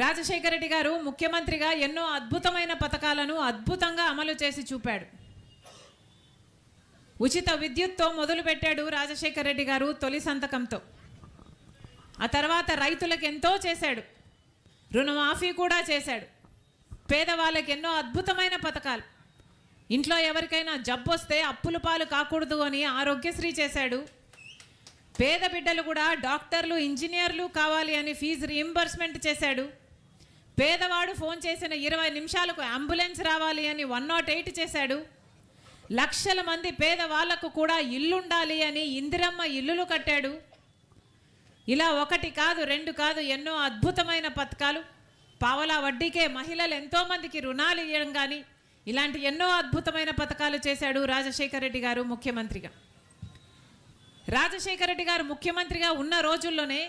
రాజశేఖర రెడ్డి గారు ముఖ్యమంత్రిగా ఎన్నో అద్భుతమైన పథకాలను అద్భుతంగా అమలు చేసి చూపాడు. ఉచిత విద్యుత్తో మొదలుపెట్టాడు రాజశేఖర రెడ్డి గారు తొలి సంతకంతో. ఆ తర్వాత రైతులకు ఎంతో చేశాడు, రుణమాఫీ కూడా చేశాడు. పేదవాళ్ళకి ఎన్నో అద్భుతమైన పథకాలు. ఇంట్లో ఎవరికైనా జబ్బు వస్తే అప్పుల పాలు కాకూడదు అని ఆరోగ్యశ్రీ చేశాడు. పేద బిడ్డలు కూడా డాక్టర్లు ఇంజనీర్లు కావాలి అని ఫీజు రీయింబర్స్మెంట్ చేశాడు. పేదవాడు ఫోన్ చేసిన 20 నిమిషాలకు అంబులెన్స్ రావాలి అని 108 చేశాడు. లక్షల మంది పేదవాళ్లకు కూడా ఇల్లుండాలి అని ఇందిరమ్మ ఇల్లులు కట్టాడు. ఇలా ఒకటి కాదు రెండు కాదు ఎన్నో అద్భుతమైన పథకాలు. పావలా వడ్డీకే మహిళలు ఎంతోమందికి రుణాలు ఇవ్వడం కానీ ఇలాంటి ఎన్నో అద్భుతమైన పథకాలు చేశాడు రాజశేఖర రెడ్డి గారు ముఖ్యమంత్రిగా. రాజశేఖర రెడ్డి గారు ముఖ్యమంత్రిగా ఉన్న రోజుల్లోనే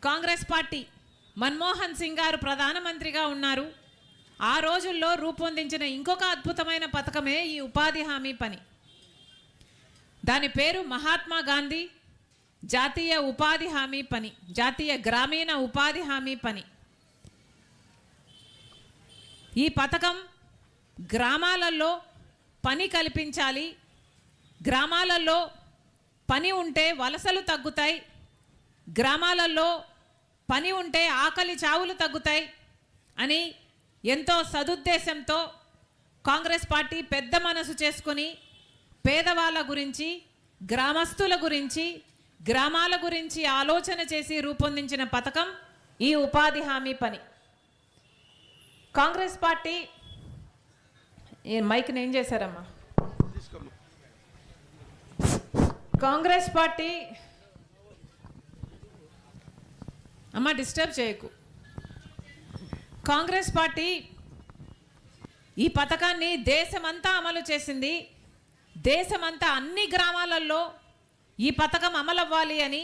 కాంగ్రెస్ పార్టీ మన్మోహన్ సింగ్ గారు ప్రధానమంత్రిగా ఉన్నారు. ఆ రోజుల్లో రూపొందించిన ఇంకొక అద్భుతమైన పథకమే ఈ ఉపాధి హామీ పని. దాని పేరు మహాత్మా గాంధీ జాతీయ ఉపాధి హామీ పని, జాతీయ గ్రామీణ ఉపాధి హామీ పని. ఈ పథకం గ్రామాలలో పని కల్పించాలి, గ్రామాలలో పని ఉంటే వలసలు తగ్గుతాయి, గ్రామాలలో పని ఉంటే ఆకలి చావులు తగ్గుతాయి అని ఎంతో సదుద్దేశంతో కాంగ్రెస్ పార్టీ పెద్ద మనసు చేసుకొని పేదవాళ్ళ గురించి, గ్రామస్తుల గురించి, గ్రామాల గురించి ఆలోచన చేసి రూపొందించిన పథకం ఈ ఉపాధి హామీ పని. కాంగ్రెస్ పార్టీ మైక్ని ఏం చేశారమ్మా? కాంగ్రెస్ పార్టీ అమ్మ డిస్టర్బ్ చేయకు. కాంగ్రెస్ పార్టీ ఈ పథకాన్ని దేశమంతా అమలు చేసింది. దేశమంతా అన్ని గ్రామాలలో ఈ పథకం అమలవ్వాలి అని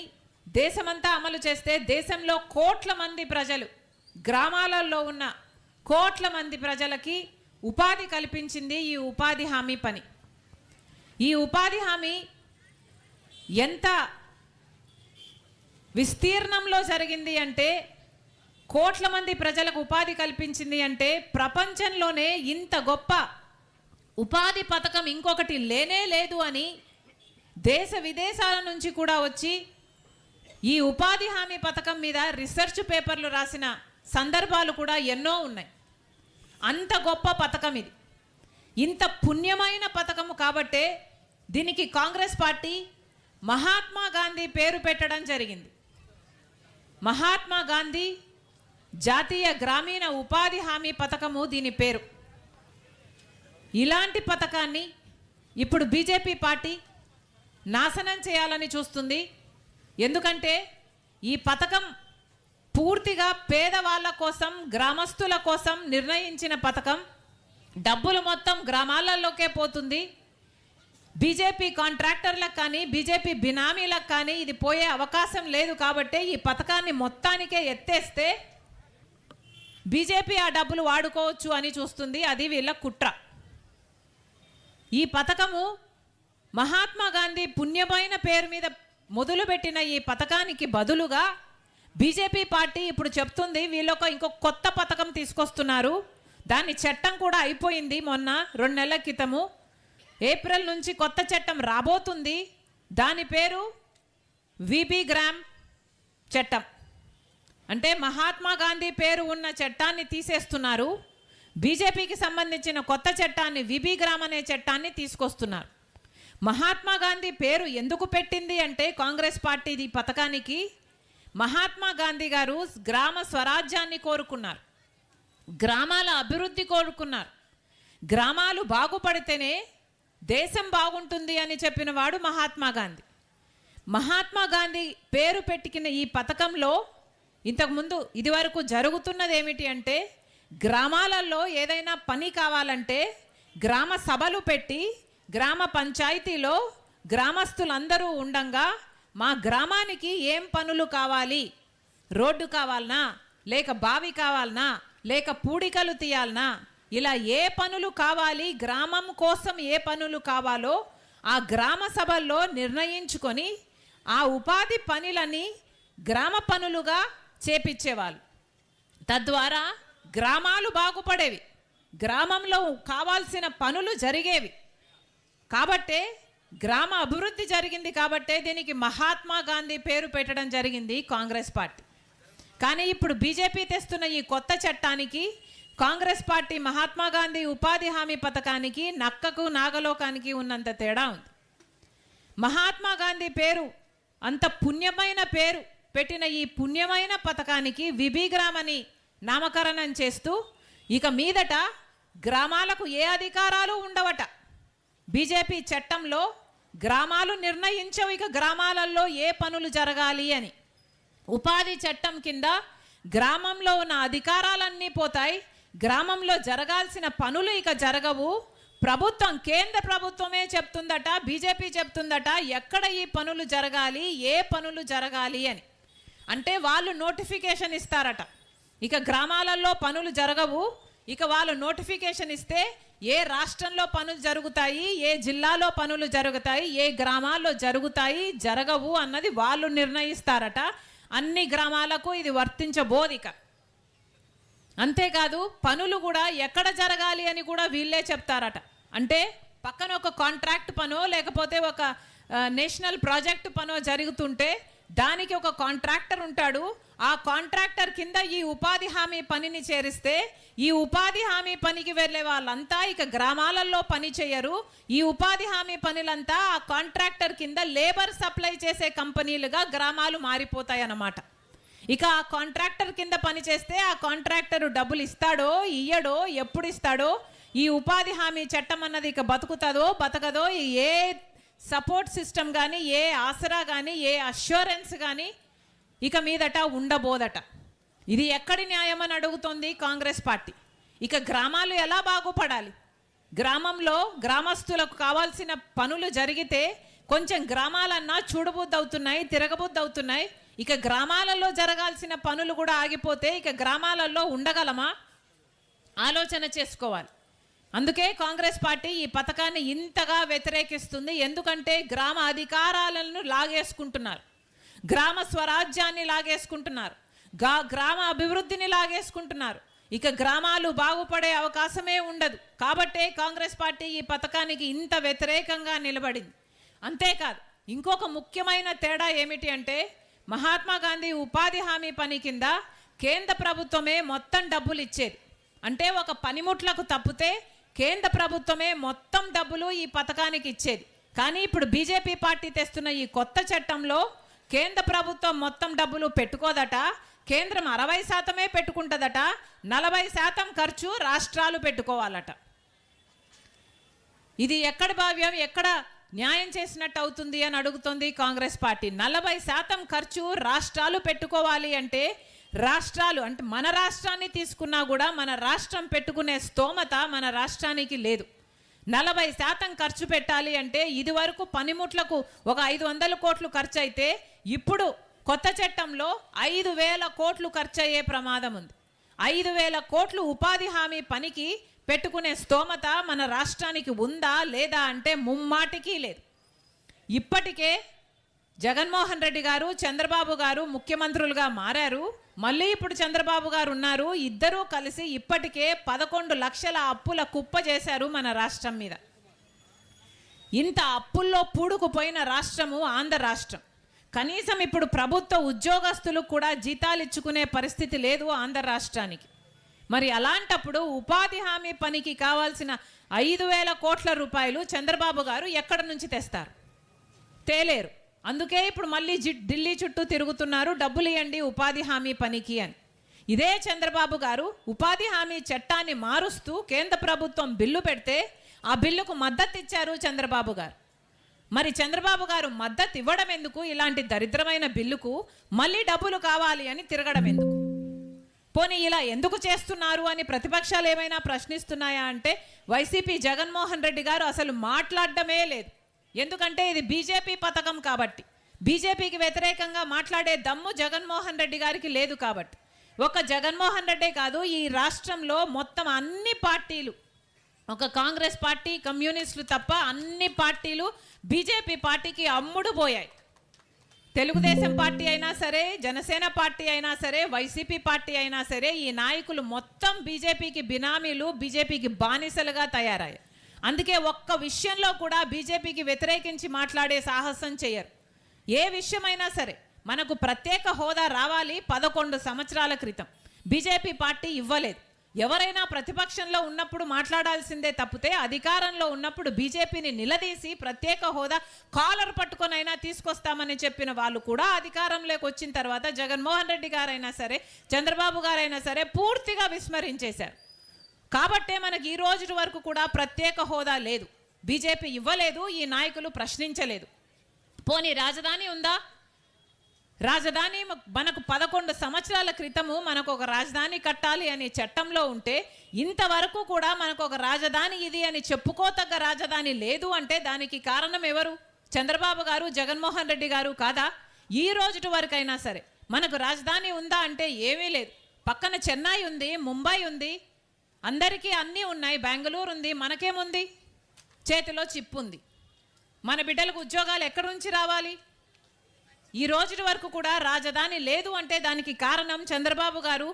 దేశమంతా అమలు చేస్తే దేశంలో కోట్ల మంది ప్రజలు, గ్రామాలలో ఉన్న కోట్ల మంది ప్రజలకి ఉపాధి కల్పించింది ఈ ఉపాధి హామీ పని. ఈ ఉపాధి హామీ ఎంత విస్తీర్ణంలో జరిగింది అంటే, కోట్ల మంది ప్రజలకు ఉపాధి కల్పించింది అంటే ప్రపంచంలోనే ఇంత గొప్ప ఉపాధి పథకం ఇంకొకటి లేనే లేదు అని దేశ విదేశాల నుంచి కూడా వచ్చి ఈ ఉపాధి హామీ పథకం మీద రీసెర్చ్ పేపర్లు రాసిన సందర్భాలు కూడా ఎన్నో ఉన్నాయి. అంత గొప్ప పథకం ఇది. ఇంత పుణ్యమైన పథకము కాబట్టే దీనికి కాంగ్రెస్ పార్టీ మహాత్మా గాంధీ పేరు పెట్టడం జరిగింది. మహాత్మా గాంధీ జాతీయ గ్రామీణ ఉపాధి హామీ పథకము దీని పేరు. ఇలాంటి పథకాన్ని ఇప్పుడు బీజేపీ పార్టీ నాశనం చేయాలని చూస్తుంది. ఎందుకంటే ఈ పథకం పూర్తిగా పేదవాళ్ళ కోసం, గ్రామస్తుల కోసం నిర్ణయించిన పథకం. డబ్బులు మొత్తం గ్రామాలలోకే పోతుంది. బీజేపీ కాంట్రాక్టర్లకు కానీ బీజేపీ బినామీలకు కానీ ఇది పోయే అవకాశం లేదు. కాబట్టి ఈ పథకాన్ని మొత్తానికే ఎత్తేస్తే బీజేపీ ఆ డబ్బులు వాడుకోవచ్చు అని చూస్తుంది. అది వీళ్ళ కుట్ర. ఈ పథకము మహాత్మా గాంధీ పుణ్యమైన పేరు మీద మొదలుపెట్టిన ఈ పథకానికి బదులుగా బీజేపీ పార్టీ ఇప్పుడు చెప్తుంది వీళ్ళొక ఇంకో కొత్త పథకం తీసుకొస్తున్నారు. దాని చట్టం కూడా అయిపోయింది మొన్న 2 నెలల క్రితము. ఏప్రిల్ నుంచి కొత్త చట్టం రాబోతుంది. దాని పేరు విబి గ్రామ్ చట్టం. అంటే మహాత్మా గాంధీ పేరు ఉన్న చట్టాన్ని తీసేస్తున్నారు. బీజేపీకి సంబంధించిన కొత్త చట్టాన్ని విబి గ్రామ్ అనే చట్టాన్ని తీసుకొస్తున్నారు. మహాత్మా గాంధీ పేరు ఎందుకు పెట్టింది అంటే కాంగ్రెస్ పార్టీ ఈ పథకానికి మహాత్మా గాంధీ గారు గ్రామ స్వరాజ్యాన్ని కోరుకున్నారు, గ్రామాల అభివృద్ధి కోరుకున్నారు. గ్రామాలు బాగుపడితేనే దేశం బాగుంటుంది అని చెప్పిన వాడు మహాత్మా గాంధీ. మహాత్మా గాంధీ పేరు పెట్టిన ఈ పథకంలో ఇంతకుముందు ఇదివరకు జరుగుతున్నది ఏమిటి అంటే, గ్రామాలలో ఏదైనా పని కావాలంటే గ్రామ సభలు పెట్టి గ్రామ పంచాయతీలో గ్రామస్తులందరూ ఉండంగా మా గ్రామానికి ఏం పనులు కావాలి, రోడ్డు కావాలనా, లేక బావి కావాలనా, లేక పూడికలు తీయాలనా, ఇలా ఏ పనులు కావాలి, గ్రామం కోసం ఏ పనులు కావాలో ఆ గ్రామ సభల్లో నిర్ణయించుకొని ఆ ఉపాధి పనులని గ్రామ పనులుగా చేపించేవాళ్ళు. తద్వారా గ్రామాలు బాగుపడేవి, గ్రామంలో కావాల్సిన పనులు జరిగేవి. కాబట్టే గ్రామ అభివృద్ధి జరిగింది. కాబట్టే దీనికి మహాత్మా గాంధీ పేరు పెట్టడం జరిగింది కాంగ్రెస్ పార్టీ. కానీ ఇప్పుడు బీజేపీ తెస్తున్న ఈ కొత్త చట్టానికి కాంగ్రెస్ పార్టీ మహాత్మా గాంధీ ఉపాధి హామీ పథకానికి నక్కకు నాగలోకానికి ఉన్నంత తేడా ఉంది. మహాత్మా గాంధీ పేరు, అంత పుణ్యమైన పేరు పెట్టిన ఈ పుణ్యమైన పథకానికి విబిగ్రామ్ అని నామకరణం చేస్తూ ఇక మీదట గ్రామాలకు ఏ అధికారాలు ఉండవట. బీజేపీ చట్టంలో గ్రామాలు నిర్ణయించవు ఇక గ్రామాలలో ఏ పనులు జరగాలి అని. ఉపాధి చట్టం కింద గ్రామంలో ఉన్న అధికారాలన్నీ పోతాయి, గ్రామంలో జరగాల్సిన పనులు ఇక జరగవు. ప్రభుత్వం, కేంద్ర ప్రభుత్వమే చెప్తుందట, బీజేపీ చెప్తుందట ఎక్కడ ఈ పనులు జరగాలి, ఏ పనులు జరగాలి అని. అంటే వాళ్ళు నోటిఫికేషన్ ఇస్తారట. ఇక గ్రామాలలో పనులు జరగవు, ఇక వాళ్ళు నోటిఫికేషన్ ఇస్తే ఏ రాష్ట్రంలో పనులు జరుగుతాయి, ఏ జిల్లాలో పనులు జరుగుతాయి, ఏ గ్రామాల్లో జరుగుతాయి, జరగవు అన్నది వాళ్ళు నిర్ణయిస్తారట. అన్ని గ్రామాలకు ఇది వర్తించబోదిక. అంతేకాదు పనులు కూడా ఎక్కడ జరగాలి అని కూడా వీళ్ళే చెప్తారట. అంటే పక్కన ఒక కాంట్రాక్ట్ పనో లేకపోతే ఒక నేషనల్ ప్రాజెక్ట్ పనో జరుగుతుంటే దానికి ఒక కాంట్రాక్టర్ ఉంటాడు. ఆ కాంట్రాక్టర్ కింద ఈ ఉపాధి హామీ పనిని చేరిస్తే ఈ ఉపాధి హామీ పనికి వెళ్ళే వాళ్ళంతా ఇక గ్రామాలలో పని చేయరు. ఈ ఉపాధి హామీ పనులంతా ఆ కాంట్రాక్టర్ కింద లేబర్ సప్లై చేసే కంపెనీలుగా గ్రామాలు మారిపోతాయి అన్నమాట. ఇక ఆ కాంట్రాక్టర్ కింద పని చేస్తే ఆ కాంట్రాక్టర్ డబ్బులు ఇస్తాడో ఇయ్యడో, ఎప్పుడు ఇస్తాడో, ఈ ఉపాధి హామీ చట్టం అన్నది ఇక బతుకుతుందో బతకదో, ఏ సపోర్ట్ సిస్టమ్ కానీ, ఏ ఆసరా కానీ, ఏ అష్యూరెన్స్ కానీ ఇక మీదట ఉండబోదట. ఇది ఎక్కడి న్యాయం అని అడుగుతోంది కాంగ్రెస్ పార్టీ. ఇక గ్రామాలు ఎలా బాగుపడాలి? గ్రామంలో గ్రామస్తులకు కావాల్సిన పనులు జరిగితే కొంచెం గ్రామాలన్నా చూడబుద్ధి అవుతున్నాయి, తిరగబుద్ధి అవుతున్నాయి. ఇక గ్రామాలలో జరగాల్సిన పనులు కూడా ఆగిపోతే ఇక గ్రామాలలో ఉండగలమా? ఆలోచన చేసుకోవాలి. అందుకే కాంగ్రెస్ పార్టీ ఈ పథకాన్ని ఇంతగా వ్యతిరేకిస్తుంది. ఎందుకంటే గ్రామ అధికారాలను లాగేసుకుంటున్నారు, గ్రామ స్వరాజ్యాన్ని లాగేసుకుంటున్నారు, గ్రామ అభివృద్ధిని లాగేసుకుంటున్నారు. ఇక గ్రామాలు బాగుపడే అవకాశమే ఉండదు. కాబట్టే కాంగ్రెస్ పార్టీ ఈ పథకానికి ఇంత వ్యతిరేకంగా నిలబడింది. అంతేకాదు ఇంకొక ముఖ్యమైన తేడా ఏమిటి అంటే మహాత్మా గాంధీ ఉపాధి హామీ పని కింద కేంద్ర ప్రభుత్వమే మొత్తం డబ్బులు ఇచ్చేది. అంటే ఒక పనిముట్లకు తప్పితే కేంద్ర ప్రభుత్వమే మొత్తం డబ్బులు ఈ పథకానికి ఇచ్చేది. కానీ ఇప్పుడు బీజేపీ పార్టీ తెస్తున్న ఈ కొత్త చట్టంలో కేంద్ర ప్రభుత్వం మొత్తం డబ్బులు పెట్టుకోదట, కేంద్రం 60% పెట్టుకుంటుందట, 40% ఖర్చు రాష్ట్రాలు పెట్టుకోవాలట. ఇది ఎక్కడ భావ్యం, ఎక్కడ న్యాయం చేసినట్టు అవుతుంది అని అడుగుతుంది కాంగ్రెస్ పార్టీ. 40% ఖర్చు రాష్ట్రాలు పెట్టుకోవాలి అంటే రాష్ట్రాలు అంటే మన రాష్ట్రాన్ని తీసుకున్నా కూడా మన రాష్ట్రం పెట్టుకునే స్తోమత మన రాష్ట్రానికి లేదు. 40% ఖర్చు పెట్టాలి అంటే ఇది వరకు పనిముట్లకు ఒక 500 కోట్లు ఖర్చు అయితే ఇప్పుడు కొత్త చట్టంలో 5,000 కోట్లు ఖర్చు అయ్యే ప్రమాదం ఉంది. 5,000 కోట్లు ఉపాధి హామీ పనికి పెట్టుకునే స్తోమత మన రాష్ట్రానికి ఉందా లేదా అంటే ముమ్మాటికి లేదు. ఇప్పటికే జగన్మోహన్ రెడ్డి గారు, చంద్రబాబు గారు ముఖ్యమంత్రులుగా మారారు. మళ్ళీ ఇప్పుడు చంద్రబాబు గారు ఉన్నారు. ఇద్దరూ కలిసి ఇప్పటికే 11 లక్షల అప్పుల కుప్ప చేశారు మన రాష్ట్రం మీద. ఇంత అప్పుల్లో పూడుకుపోయిన రాష్ట్రము ఆంధ్ర రాష్ట్రం. కనీసం ఇప్పుడు ప్రభుత్వ ఉద్యోగస్తులు కూడా జీతాలు ఇచ్చుకునే పరిస్థితి లేదు ఆంధ్ర రాష్ట్రానికి. మరి అలాంటప్పుడు ఉపాధి హామీ పనికి కావాల్సిన 5,000 కోట్ల రూపాయలు చంద్రబాబు గారు ఎక్కడి నుంచి తెస్తారు? తేలేరు. అందుకే ఇప్పుడు మళ్ళీ ఢిల్లీ చుట్టూ తిరుగుతున్నారు, డబ్బులు ఇవ్వండి ఉపాధి హామీ పనికి అని. ఇదే చంద్రబాబు గారు ఉపాధి హామీ చట్టాన్ని మారుస్తూ కేంద్ర ప్రభుత్వం బిల్లు పెడితే ఆ బిల్లుకు మద్దతు ఇచ్చారు చంద్రబాబు గారు. మరి చంద్రబాబు గారు మద్దతు ఇవ్వడం ఎందుకు? ఇలాంటి దరిద్రమైన బిల్లుకు మళ్ళీ డబ్బులు కావాలి అని తిరగడం ఎందుకు? పోనీ ఇలా ఎందుకు చేస్తున్నారు అని ప్రతిపక్షాలు ఏమైనా ప్రశ్నిస్తున్నాయా అంటే వైసీపీ జగన్మోహన్ రెడ్డి గారు అసలు మాట్లాడడమే లేదు. ఎందుకంటే ఇది బీజేపీ పథకం కాబట్టి, బీజేపీకి వ్యతిరేకంగా మాట్లాడే దమ్ము జగన్మోహన్ రెడ్డి గారికి లేదు కాబట్టి. ఒక జగన్మోహన్ రెడ్డే కాదు, ఈ రాష్ట్రంలో మొత్తం అన్ని పార్టీలు, ఒక కాంగ్రెస్ పార్టీ, కమ్యూనిస్టులు తప్ప అన్ని పార్టీలు బీజేపీ పార్టీకి అమ్ముడు పోయాయి. తెలుగుదేశం పార్టీ అయినా సరే, జనసేన పార్టీ అయినా సరే, వైసీపీ పార్టీ అయినా సరే, ఈ నాయకులు మొత్తం బీజేపీకి బినామీలు, బీజేపీకి బానిసలుగా తయారయ్యారు. అందుకే ఒక్క విషయంలో కూడా బీజేపీకి వ్యతిరేకించి మాట్లాడే సాహసం చేయరు. ఏ విషయమైనా సరే మనకు ప్రత్యేక హోదా రావాలి 11 సంవత్సరాల క్రితం బీజేపీ పార్టీ ఇవ్వలేదు. ఎవరైనా ప్రతిపక్షంలో ఉన్నప్పుడు మాట్లాడాల్సిందే తప్పితే అధికారంలో ఉన్నప్పుడు బీజేపీని నిలదీసి ప్రత్యేక హోదా కాలర్ పట్టుకొనైనా తీసుకొస్తామని చెప్పిన వాళ్ళు కూడా అధికారంలోకి వచ్చిన తర్వాత జగన్మోహన్ రెడ్డి గారైనా సరే, చంద్రబాబు గారైనా సరే పూర్తిగా విస్మరించేశారు. కాబట్టే మనకి ఈ రోజు వరకు కూడా ప్రత్యేక హోదా లేదు. బీజేపీ ఇవ్వలేదు, ఈ నాయకులు ప్రశ్నించలేదు. పోనీ రాజధాని ఉందా? రాజధాని మనకు 11 సంవత్సరాల క్రితము మనకు ఒక రాజధాని కట్టాలి అనే చట్టంలో ఉంటే ఇంతవరకు కూడా మనకు ఒక రాజధాని ఇది అని చెప్పుకోతగ్గ రాజధాని లేదు అంటే దానికి కారణం ఎవరు? చంద్రబాబు గారు, జగన్మోహన్ రెడ్డి గారు కాదా? ఈ రోజు వరకైనా సరే మనకు రాజధాని ఉందా అంటే ఏమీ లేదు. పక్కన చెన్నై ఉంది, ముంబై ఉంది, అందరికీ అన్నీ ఉన్నాయి, బెంగళూరు ఉంది, మనకేముంది? చేతిలో చిప్పు ఉంది. మన బిడ్డలకు ఉద్యోగాలు ఎక్కడి నుంచి రావాలి? ఈ రోజు వరకు కూడా రాజధాని లేదు అంటే దానికి కారణం చంద్రబాబు గారు,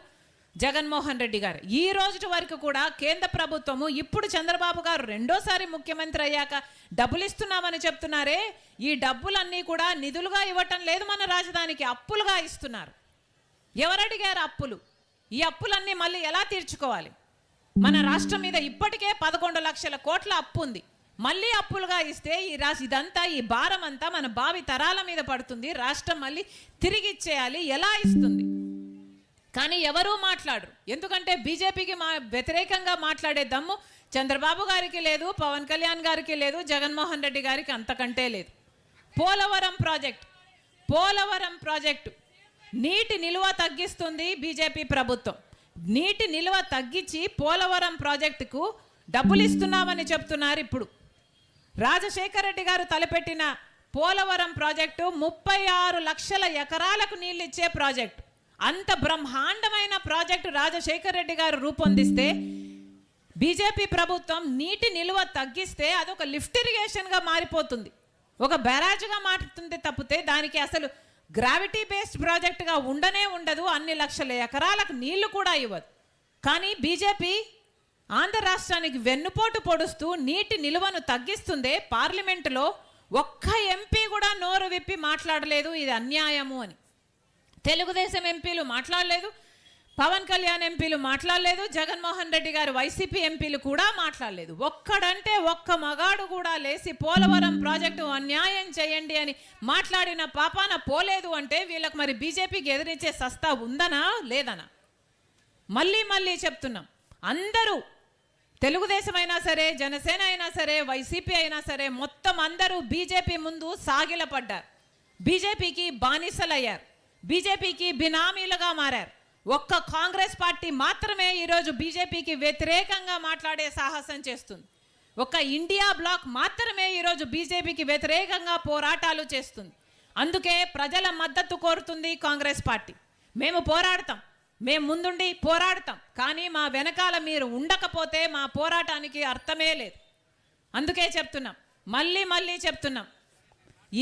జగన్మోహన్ రెడ్డి గారు. ఈ రోజు వరకు కూడా కేంద్ర ప్రభుత్వము ఇప్పుడు చంద్రబాబు గారు రెండోసారి ముఖ్యమంత్రి అయ్యాక డబ్బులు ఇస్తున్నామని చెప్తున్నారే, ఈ డబ్బులన్నీ కూడా నిధులుగా ఇవ్వటం లేదు, మన రాజధానికి అప్పులుగా ఇస్తున్నారు. ఎవరు అడిగారు అప్పులు? ఈ అప్పులన్నీ మళ్ళీ ఎలా తీర్చుకోవాలి? మన రాష్ట్రం మీద ఇప్పటికే 11 లక్షల కోట్ల అప్పు ఉంది. మళ్ళీ అప్పులుగా ఇస్తే ఇదంతా, ఈ భారం అంతా మన భావి తరాల మీద పడుతుంది. రాష్ట్రం మళ్ళీ తిరిగి ఇచ్చేయాలి, ఎలా ఇస్తుంది? కానీ ఎవరూ మాట్లాడరు. ఎందుకంటే బీజేపీకి వ్యతిరేకంగా మాట్లాడే దమ్ము చంద్రబాబు గారికి లేదు, పవన్ కళ్యాణ్ గారికి లేదు, జగన్మోహన్ రెడ్డి గారికి అంతకంటే లేదు. పోలవరం ప్రాజెక్టు నీటి నిల్వ తగ్గిస్తుంది బీజేపీ ప్రభుత్వం. నీటి నిల్వ తగ్గించి పోలవరం ప్రాజెక్టుకు డబ్బులు ఇస్తున్నామని చెప్తున్నారు. ఇప్పుడు రాజశేఖర రెడ్డి గారు తలపెట్టిన పోలవరం ప్రాజెక్టు 36 లక్షల ఎకరాలకు నీళ్ళు ఇచ్చే ప్రాజెక్టు. అంత బ్రహ్మాండమైన ప్రాజెక్టు రాజశేఖర రెడ్డి గారు రూపొందిస్తే బీజేపీ ప్రభుత్వం నీటి నిల్వ తగ్గిస్తే అదొక లిఫ్ట్ ఇరిగేషన్గా మారిపోతుంది, ఒక బ్యారాజ్గా మారుతుంది తప్పితే దానికి అసలు గ్రావిటీ బేస్డ్ ప్రాజెక్టుగా ఉండదు. అన్ని లక్షల ఎకరాలకు నీళ్లు కూడా ఇవ్వదు. కానీ బీజేపీ ఆంధ్ర రాష్ట్రానికి వెన్నుపోటు పొడుస్తూ నీటి నిల్వను తగ్గిస్తుందే. పార్లమెంటులో ఒక్క ఎంపీ కూడా నోరు విప్పి మాట్లాడలేదు ఇది అన్యాయము అని. తెలుగుదేశం ఎంపీలు మాట్లాడలేదు, పవన్ కళ్యాణ్ ఎంపీలు మాట్లాడలేదు, జగన్మోహన్ రెడ్డి గారు వైసీపీ ఎంపీలు కూడా మాట్లాడలేదు. ఒక్కడంటే ఒక్క మగాడు కూడా లేచి పోలవరం ప్రాజెక్టు అన్యాయం చేయండి అని మాట్లాడిన పాపాన పోలేదు అంటే వీళ్ళకి మరి బీజేపీకి ఎదిరించే సత్తా ఉందనా లేదనా? మళ్ళీ చెప్తున్నాం, అందరూ తెలుగుదేశం అయినా సరే, జనసేన అయినా సరే, వైసీపీ అయినా సరే మొత్తం అందరూ బీజేపీ ముందు సాగిలపడ్డారు. బీజేపీకి బానిసలయ్యారు, బీజేపీకి బినామీలుగా మారారు. ఒక్క కాంగ్రెస్ పార్టీ మాత్రమే ఈరోజు బీజేపీకి వ్యతిరేకంగా మాట్లాడే సాహసం చేస్తుంది. ఒక ఇండియా బ్లాక్ మాత్రమే ఈరోజు బీజేపీకి వ్యతిరేకంగా పోరాటాలు చేస్తుంది. అందుకే ప్రజల మద్దతు కోరుతుంది కాంగ్రెస్ పార్టీ. మేము పోరాడతాం, మేము ముందుండి పోరాడతాం, కానీ మా వెనకాల మీరు ఉండకపోతే మా పోరాటానికి అర్థమే లేదు. అందుకే చెప్తున్నాం, మళ్ళీ చెప్తున్నాం,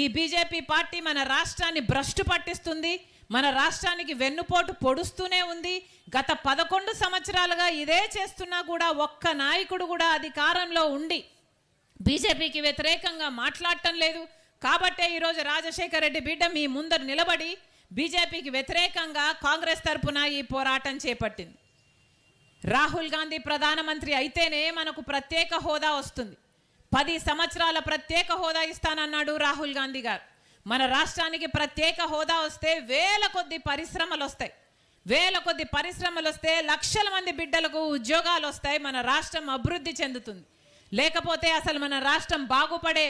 ఈ బీజేపీ పార్టీ మన రాష్ట్రాన్ని భ్రష్టు పట్టిస్తుంది, మన రాష్ట్రానికి వెన్నుపోటు పొడుస్తూనే ఉంది. గత 11 సంవత్సరాలుగా ఇదే చేస్తున్నా కూడా ఒక్క నాయకుడు కూడా అధికారంలో ఉండి బీజేపీకి వ్యతిరేకంగా మాట్లాడటం లేదు. కాబట్టే ఈరోజు రాజశేఖర రెడ్డి బిడ్డ మీ ముందర నిలబడి బీజేపీకి వ్యతిరేకంగా కాంగ్రెస్ తరపున ఈ పోరాటం చేపట్టింది. రాహుల్ గాంధీ ప్రధానమంత్రి అయితేనే మనకు ప్రత్యేక హోదా వస్తుంది. 10 సంవత్సరాల ప్రత్యేక హోదా ఇస్తానన్నాడు రాహుల్ గాంధీ గారు. మన రాష్ట్రానికి ప్రత్యేక హోదా వస్తే వేల కొద్ది పరిశ్రమలు వస్తే లక్షల మంది బిడ్డలకు ఉద్యోగాలు వస్తాయి, మన రాష్ట్రం అభివృద్ధి చెందుతుంది. లేకపోతే అసలు మన రాష్ట్రం బాగుపడే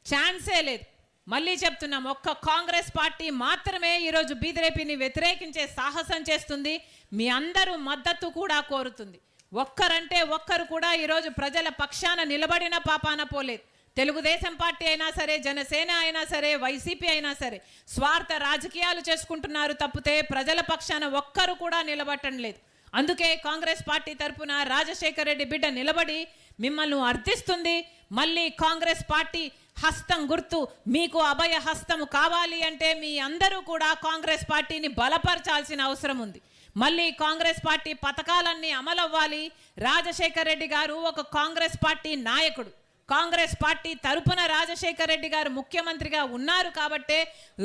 ఛాన్సే లేదు. మళ్ళీ చెప్తున్నాం, ఒక్క కాంగ్రెస్ పార్టీ మాత్రమే ఈరోజు బీజేపీని వ్యతిరేకించే సాహసం చేస్తుంది. మీ అందరూ మద్దతు కూడా కోరుతుంది. ఒక్కరంటే ఒక్కరు కూడా ఈరోజు ప్రజల పక్షాన నిలబడిన పాపాన పోలేదు. తెలుగుదేశం పార్టీ అయినా సరే, జనసేన అయినా సరే, వైసీపీ అయినా సరే స్వార్థ రాజకీయాలు చేసుకుంటున్నారు తప్పితే ప్రజల పక్షాన ఒక్కరు కూడా నిలబడటం లేదు. అందుకే కాంగ్రెస్ పార్టీ తరపున రాజశేఖర రెడ్డి బిడ్డ నిలబడి మిమ్మల్ని అర్థిస్తుంది. మళ్ళీ కాంగ్రెస్ పార్టీ హస్తం గుర్తు మీకు అభయ హస్తము కావాలి అంటే మీ అందరూ కూడా కాంగ్రెస్ పార్టీని బలపరచాల్సిన అవసరం ఉంది. మళ్ళీ కాంగ్రెస్ పార్టీ పథకాలన్నీ అమలవ్వాలి. రాజశేఖర్ రెడ్డి గారు ఒక కాంగ్రెస్ పార్టీ నాయకుడు. కాంగ్రెస్ పార్టీ తరపున రాజశేఖర్ రెడ్డి గారు ముఖ్యమంత్రిగా ఉన్నారు కాబట్టే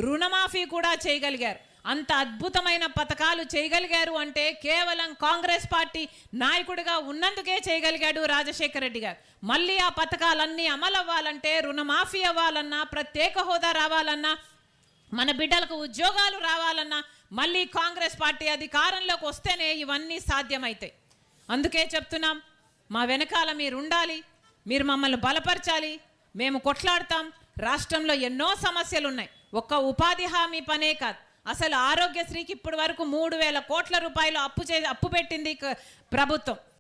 రుణమాఫీ కూడా చేయగలిగారు. అంత అద్భుతమైన పథకాలు చేయగలిగారు అంటే కేవలం కాంగ్రెస్ పార్టీ నాయకుడిగా ఉన్నందుకే చేయగలిగాడు రాజశేఖర్ రెడ్డి గారు. మళ్ళీ ఆ పథకాలన్నీ అమలవ్వాలంటే, రుణమాఫీ అవ్వాలన్నా, ప్రత్యేక హోదా రావాలన్నా, మన బిడ్డలకు ఉద్యోగాలు రావాలన్నా మళ్ళీ కాంగ్రెస్ పార్టీ అధికారంలోకి వస్తేనే ఇవన్నీ సాధ్యమవుతాయి. అందుకే చెప్తున్నాం, మా వెనకాల మీరు ఉండాలి, మీరు మమ్మల్ని బలపరచాలి, మేము కొట్లాడతాం. రాష్ట్రంలో ఎన్నో సమస్యలు ఉన్నాయి. ఒక్క ఉపాధి హామీ పనే కాదు, అసలు ఆరోగ్యశ్రీకి ఇప్పటి వరకు 3,000 కోట్ల రూపాయలు అప్పు పెట్టింది ప్రభుత్వం.